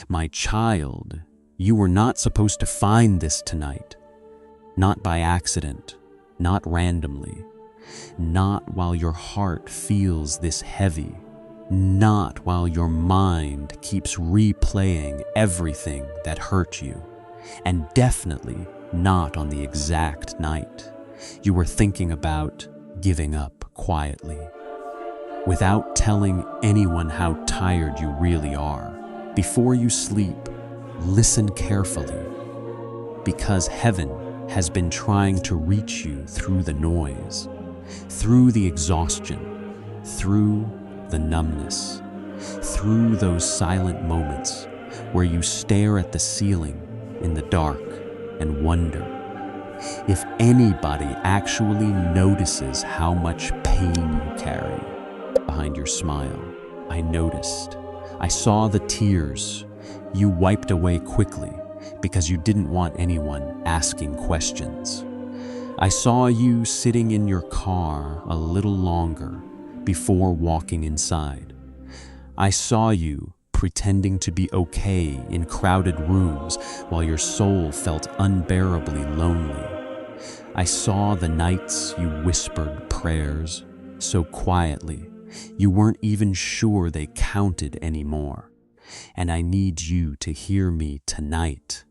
My child, you were not supposed to find this tonight. Not by accident, not randomly, not while your heart feels this heavy, not while your mind keeps replaying everything that hurt you, and definitely not on the exact night you were thinking about giving up quietly. Without telling anyone how tired you really are, before you sleep, listen carefully, because heaven has been trying to reach you through the noise, through the exhaustion, through the numbness, through those silent moments where you stare at the ceiling in the dark and wonder if anybody actually notices how much pain you carry behind your smile. I noticed. I saw the tears you wiped away quickly because you didn't want anyone asking questions. I saw you sitting in your car a little longer before walking inside. I saw you pretending to be okay in crowded rooms while your soul felt unbearably lonely. I saw the nights you whispered prayers so quietly you weren't even sure they counted anymore. And I need you to hear me tonight.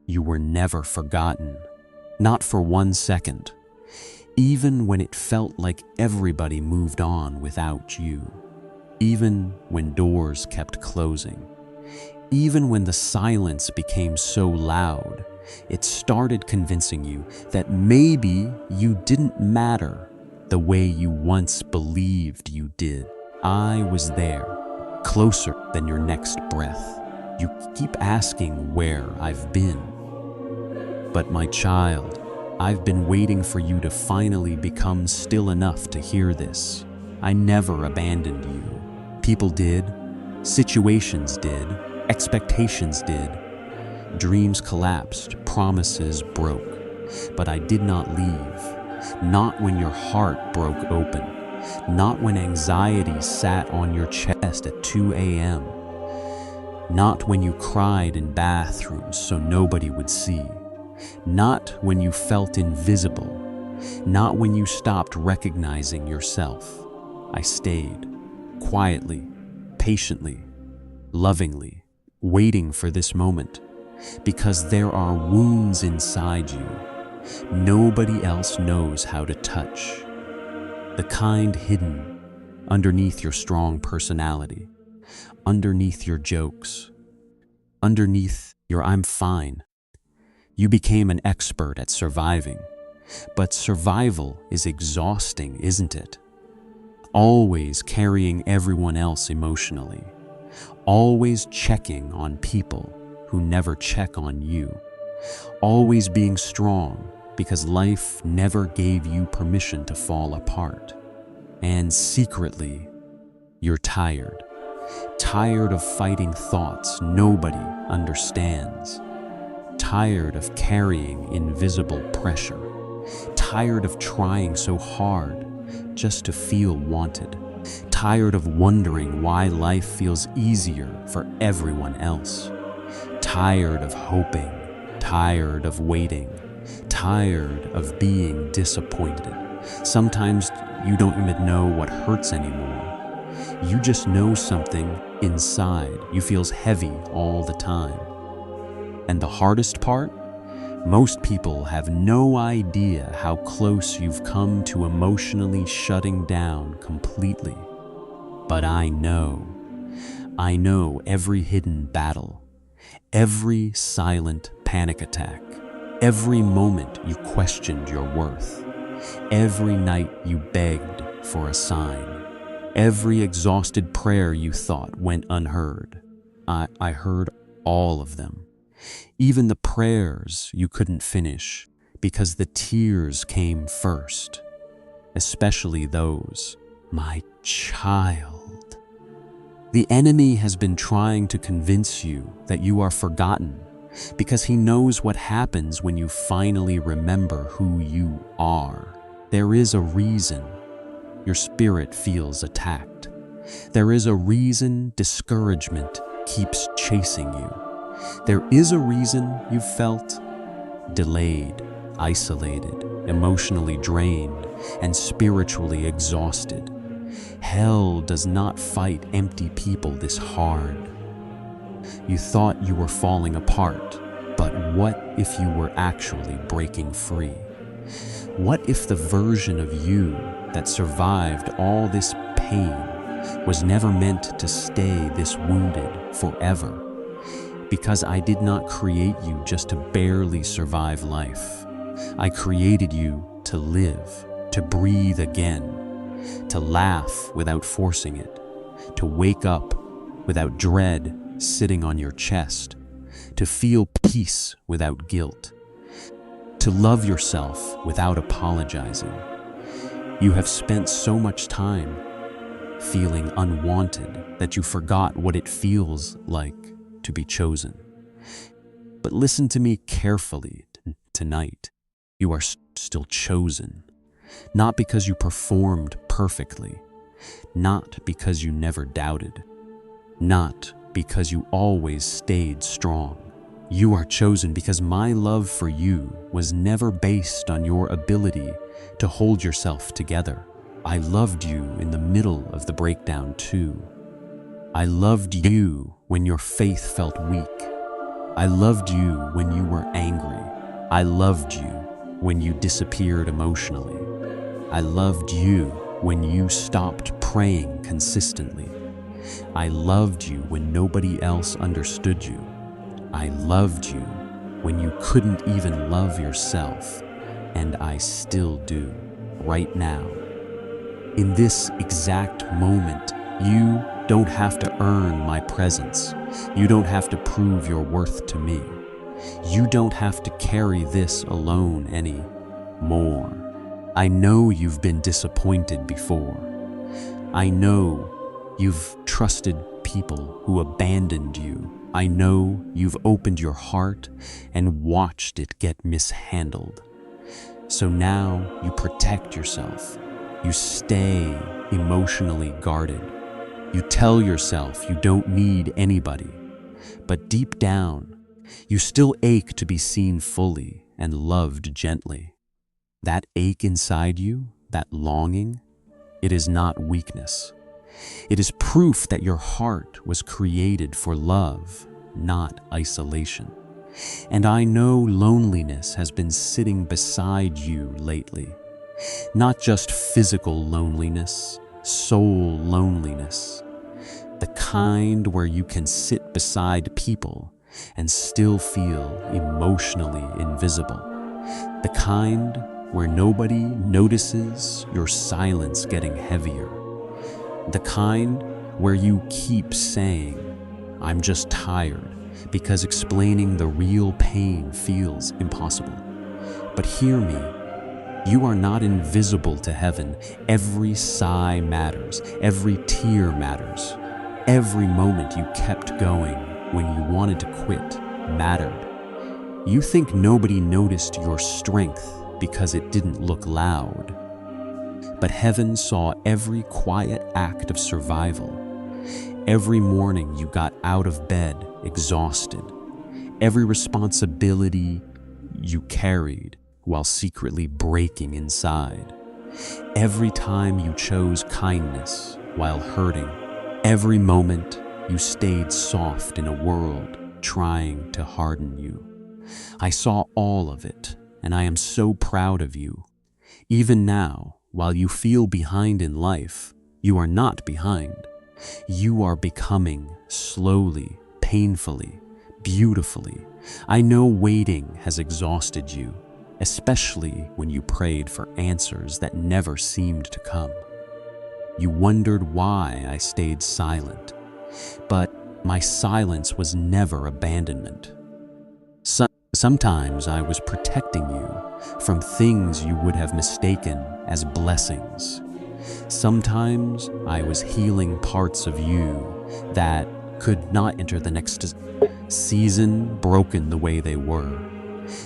You were never forgotten, not for 1 second, even when it felt like everybody moved on without you, even when doors kept closing, even when the silence became so loud, it started convincing you that maybe you didn't matter the way you once believed you did. I was there, closer than your next breath. You keep asking where I've been. But my child, I've been waiting for you to finally become still enough to hear this. I never abandoned you. People did, situations did, expectations did. Dreams collapsed, promises broke. But I did not leave. Not when your heart broke open. Not when anxiety sat on your chest at 2 a.m. Not when you cried in bathrooms so nobody would see. Not when you felt invisible. Not when you stopped recognizing yourself. I stayed, quietly, patiently, lovingly, waiting for this moment, because there are wounds inside you nobody else knows how to touch. The kind hidden underneath your strong personality, underneath your jokes, underneath your "I'm fine." You became an expert at surviving, but survival is exhausting, isn't it? Always carrying everyone else emotionally, always checking on people who never check on you, always being strong because life never gave you permission to fall apart. And secretly, you're tired. Tired of fighting thoughts nobody understands. Tired of carrying invisible pressure. Tired of trying so hard just to feel wanted. Tired of wondering why life feels easier for everyone else. Tired of hoping. Tired of waiting. Tired of being disappointed. Sometimes you don't even know what hurts anymore. You just know something inside you feels heavy all the time. And the hardest part? Most people have no idea how close you've come to emotionally shutting down completely. But I know every hidden battle, every silent panic attack, every moment you questioned your worth, every night you begged for a sign, every exhausted prayer you thought went unheard. I heard all of them. Even the prayers you couldn't finish because the tears came first, especially those, my child. The enemy has been trying to convince you that you are forgotten because he knows what happens when you finally remember who you are. There is a reason your spirit feels attacked. There is a reason discouragement keeps chasing you. There is a reason you've felt delayed, isolated, emotionally drained, and spiritually exhausted. Hell does not fight empty people this hard. You thought you were falling apart, but what if you were actually breaking free? What if the version of you that survived all this pain was never meant to stay this wounded forever? Because I did not create you just to barely survive life. I created you to live, to breathe again, to laugh without forcing it, to wake up without dread sitting on your chest, to feel peace without guilt, to love yourself without apologizing. You have spent so much time feeling unwanted that you forgot what it feels like to be chosen. But listen to me carefully tonight. You are still chosen, not because you performed perfectly, not because you never doubted, not because you always stayed strong. You are chosen because my love for you was never based on your ability to hold yourself together. I loved you in the middle of the breakdown too. I loved you when your faith felt weak. I loved you when you were angry. I loved you when you disappeared emotionally. I loved you when you stopped praying consistently. I loved you when nobody else understood you. I loved you when you couldn't even love yourself, and I still do, right now. In this exact moment, you don't have to earn my presence. You don't have to prove your worth to me. You don't have to carry this alone anymore. I know you've been disappointed before. I know you've trusted people who abandoned you. I know you've opened your heart and watched it get mishandled. So now you protect yourself. You stay emotionally guarded. You tell yourself you don't need anybody. But deep down, you still ache to be seen fully and loved gently. That ache inside you, that longing, it is not weakness. It is proof that your heart was created for love, not isolation. And I know loneliness has been sitting beside you lately. Not just physical loneliness, soul loneliness. The kind where you can sit beside people and still feel emotionally invisible. The kind where nobody notices your silence getting heavier. The kind where you keep saying, "I'm just tired," because explaining the real pain feels impossible. But hear me, you are not invisible to heaven. Every sigh matters, every tear matters. Every moment you kept going when you wanted to quit mattered. You think nobody noticed your strength because it didn't look loud. But heaven saw every quiet act of survival. Every morning you got out of bed exhausted. Every responsibility you carried while secretly breaking inside. Every time you chose kindness while hurting. Every moment you stayed soft in a world trying to harden you. I saw all of it, and I am so proud of you. Even now, while you feel behind in life, you are not behind. You are becoming slowly, painfully, beautifully. I know waiting has exhausted you, especially when you prayed for answers that never seemed to come. You wondered why I stayed silent, but my silence was never abandonment. Sometimes I was protecting you from things you would have mistaken as blessings. Sometimes I was healing parts of you that could not enter the next season broken the way they were.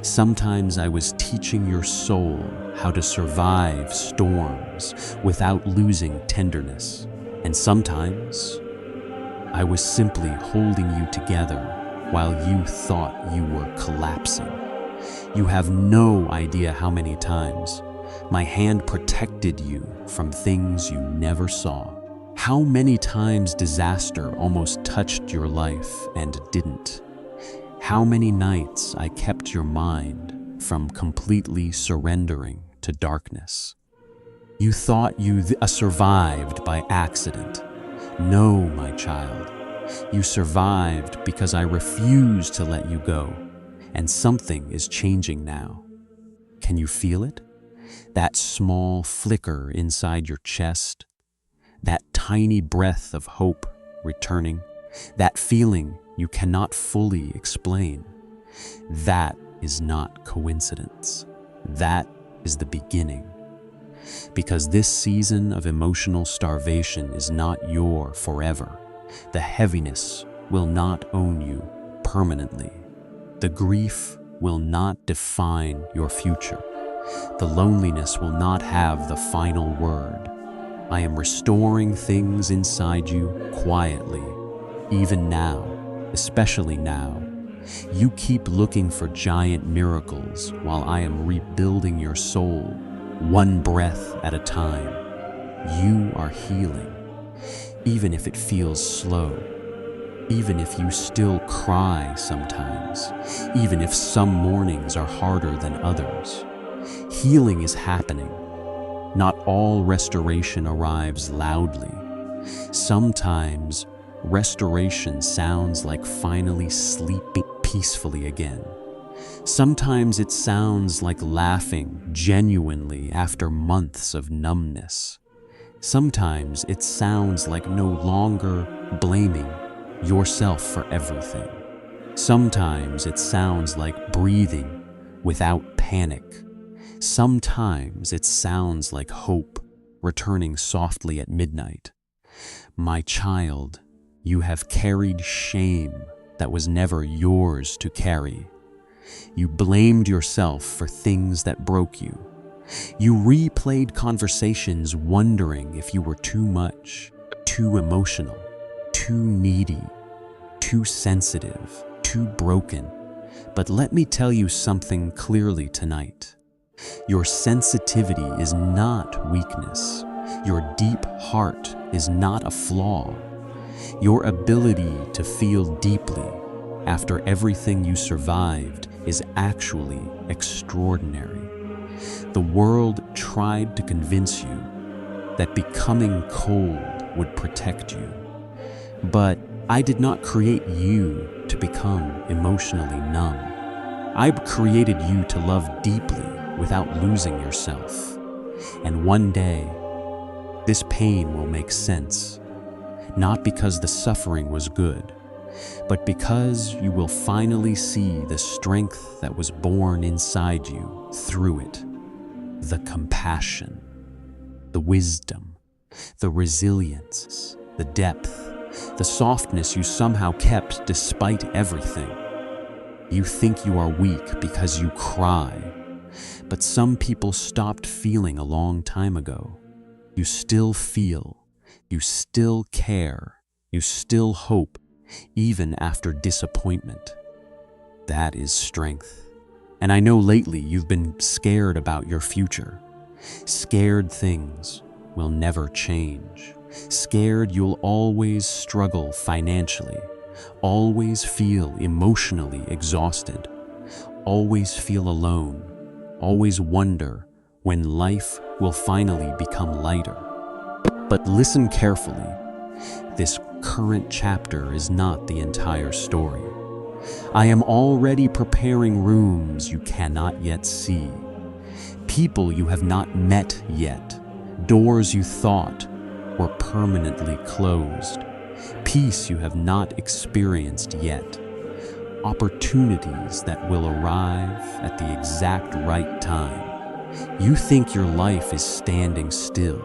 Sometimes I was teaching your soul how to survive storms without losing tenderness. And sometimes I was simply holding you together while you thought you were collapsing. You have no idea how many times my hand protected you from things you never saw. How many times disaster almost touched your life and didn't. How many nights I kept your mind from completely surrendering to darkness. You thought you survived by accident. No, my child. You survived because I refused to let you go, and something is changing now. Can you feel it? That small flicker inside your chest? That tiny breath of hope returning? That feeling you cannot fully explain? That is not coincidence. That is the beginning. Because this season of emotional starvation is not your forever. The heaviness will not own you permanently. The grief will not define your future. The loneliness will not have the final word. I am restoring things inside you quietly, even now, especially now. You keep looking for giant miracles while I am rebuilding your soul, one breath at a time. You are healing, even if it feels slow, even if you still cry sometimes, even if some mornings are harder than others. Healing is happening. Not all restoration arrives loudly. Sometimes restoration sounds like finally sleeping peacefully again. Sometimes it sounds like laughing genuinely after months of numbness. Sometimes it sounds like no longer blaming yourself for everything. Sometimes it sounds like breathing without panic. Sometimes it sounds like hope returning softly at midnight. My child, you have carried shame that was never yours to carry. You blamed yourself for things that broke you. You replayed conversations wondering if you were too much, too emotional, too needy, too sensitive, too broken. But let me tell you something clearly tonight. Your sensitivity is not weakness. Your deep heart is not a flaw. Your ability to feel deeply after everything you survived is actually extraordinary. The world tried to convince you that becoming cold would protect you. But I did not create you to become emotionally numb. I created you to love deeply without losing yourself. And one day, this pain will make sense. Not because the suffering was good, but because you will finally see the strength that was born inside you through it. The compassion, the wisdom, the resilience, the depth, the softness you somehow kept despite everything. You think you are weak because you cry, but some people stopped feeling a long time ago. You still feel, you still care, you still hope, even after disappointment. That is strength. And I know lately you've been scared about your future. Scared things will never change. Scared you'll always struggle financially, always feel emotionally exhausted, always feel alone, always wonder when life will finally become lighter. But listen carefully. This current chapter is not the entire story. I am already preparing rooms you cannot yet see, people you have not met yet, doors you thought were permanently closed, peace you have not experienced yet, opportunities that will arrive at the exact right time. You think your life is standing still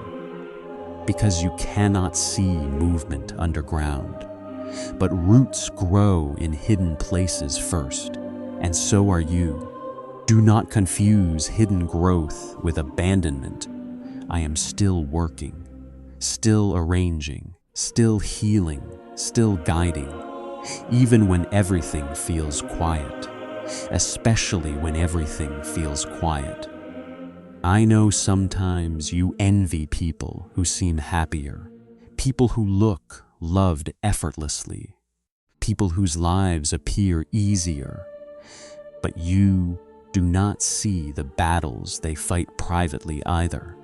because you cannot see movement underground. But roots grow in hidden places first, and so are you. Do not confuse hidden growth with abandonment. I am still working, still arranging, still healing, still guiding, even when everything feels quiet, especially when everything feels quiet. I know sometimes you envy people who seem happier, people who look loved effortlessly, people whose lives appear easier, but you do not see the battles they fight privately either.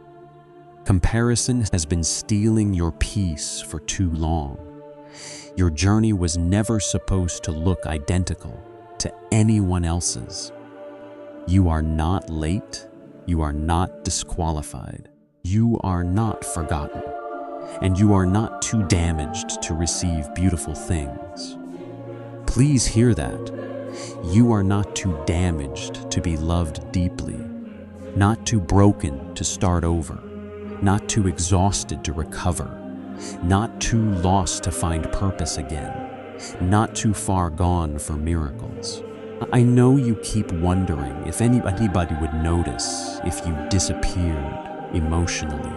Comparison has been stealing your peace for too long. Your journey was never supposed to look identical to anyone else's. You are not late, you are not disqualified, you are not forgotten, and you are not too damaged to receive beautiful things. Please hear that. You are not too damaged to be loved deeply, not too broken to start over, not too exhausted to recover, not too lost to find purpose again, not too far gone for miracles. I know you keep wondering if anybody would notice if you disappeared emotionally,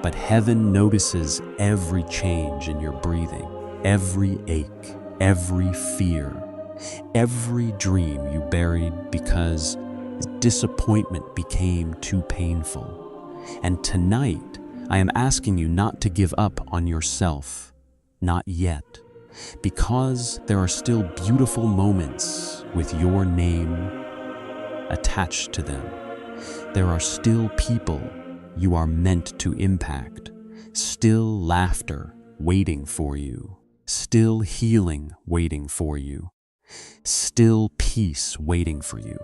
but heaven notices every change in your breathing, every ache, every fear, every dream you buried because disappointment became too painful. And tonight, I am asking you not to give up on yourself, not yet, because there are still beautiful moments with your name attached to them. There are still people you are meant to impact, still laughter waiting for you, still healing waiting for you, still peace waiting for you,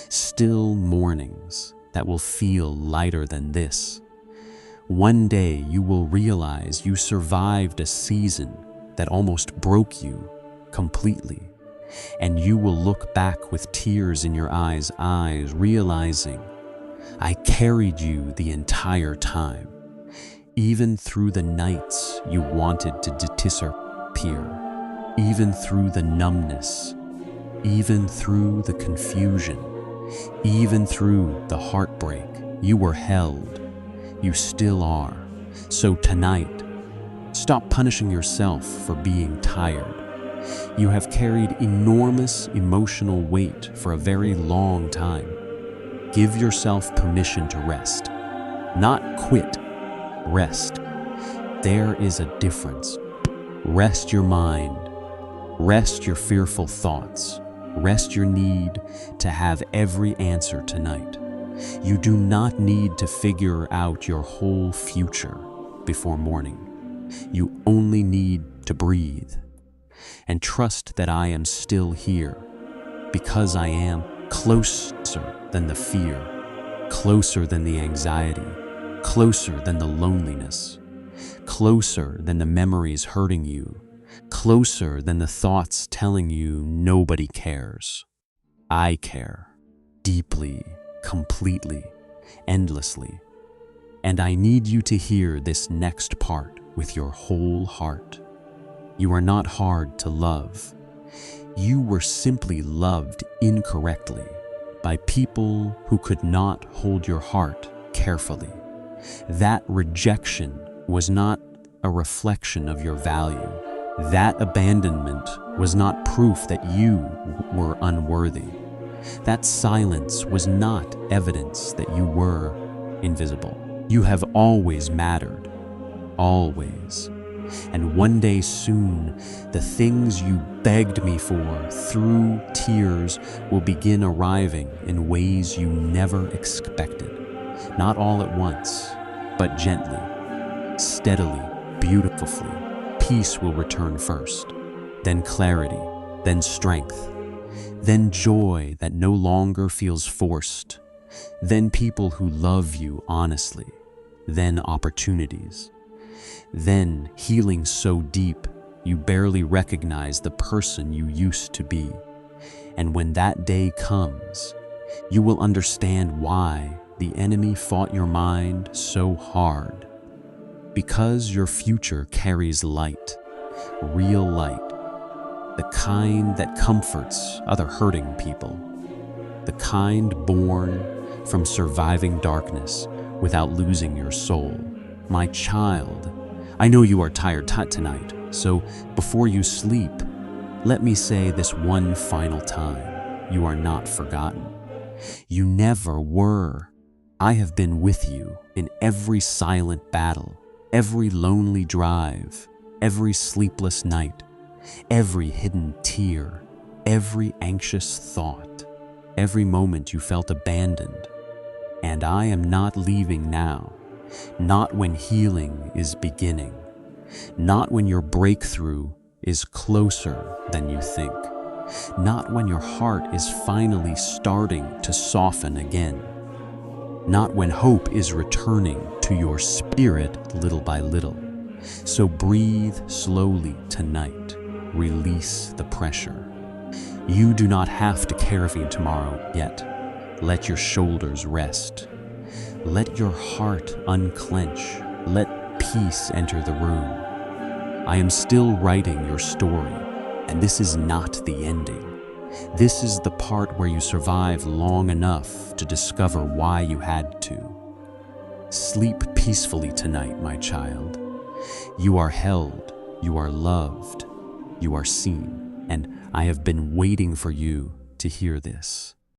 still mornings that will feel lighter than this. One day you will realize you survived a season that almost broke you completely, and you will look back with tears in your eyes, realizing, I carried you the entire time, even through the nights you wanted to disappear, even through the numbness, even through the confusion, even through the heartbreak. You were held. You still are. So tonight, stop punishing yourself for being tired. You have carried enormous emotional weight for a very long time. Give yourself permission to rest. Not quit. Rest. There is a difference. Rest your mind. Rest your fearful thoughts. Rest your need to have every answer tonight. You do not need to figure out your whole future before morning. You only need to breathe and trust that I am still here, because I am closer than the fear, closer than the anxiety, closer than the loneliness, closer than the memories hurting you, closer than the thoughts telling you nobody cares. I care, deeply, completely, endlessly. And I need you to hear this next part with your whole heart. You are not hard to love. You were simply loved incorrectly by people who could not hold your heart carefully. That rejection was not a reflection of your value. That abandonment was not proof that you were unworthy. That silence was not evidence that you were invisible. You have always mattered, always. And one day soon, the things you begged me for through tears will begin arriving in ways you never expected. Not all at once, but gently, steadily, beautifully. Peace will return first, then clarity, then strength, then joy that no longer feels forced, then people who love you honestly, then opportunities, then healing so deep you barely recognize the person you used to be. And when that day comes, you will understand why the enemy fought your mind so hard. Because your future carries light, real light, the kind that comforts other hurting people, the kind born from surviving darkness without losing your soul. My child, I know you are tired tonight, so before you sleep, let me say this one final time. You are not forgotten. You never were. I have been with you in every silent battle, every lonely drive, every sleepless night, every hidden tear, every anxious thought, every moment you felt abandoned. And I am not leaving now, not when healing is beginning, not when your breakthrough is closer than you think, not when your heart is finally starting to soften again, not when hope is returning to your spirit little by little. So breathe slowly tonight, release the pressure. You do not have to carry tomorrow yet. Let your shoulders rest. Let your heart unclench. Let peace enter the room. I am still writing your story, and this is not the ending. This is the part where you survive long enough to discover why you had to. Sleep peacefully tonight, my child. You are held, you are loved, you are seen, and I have been waiting for you to hear this.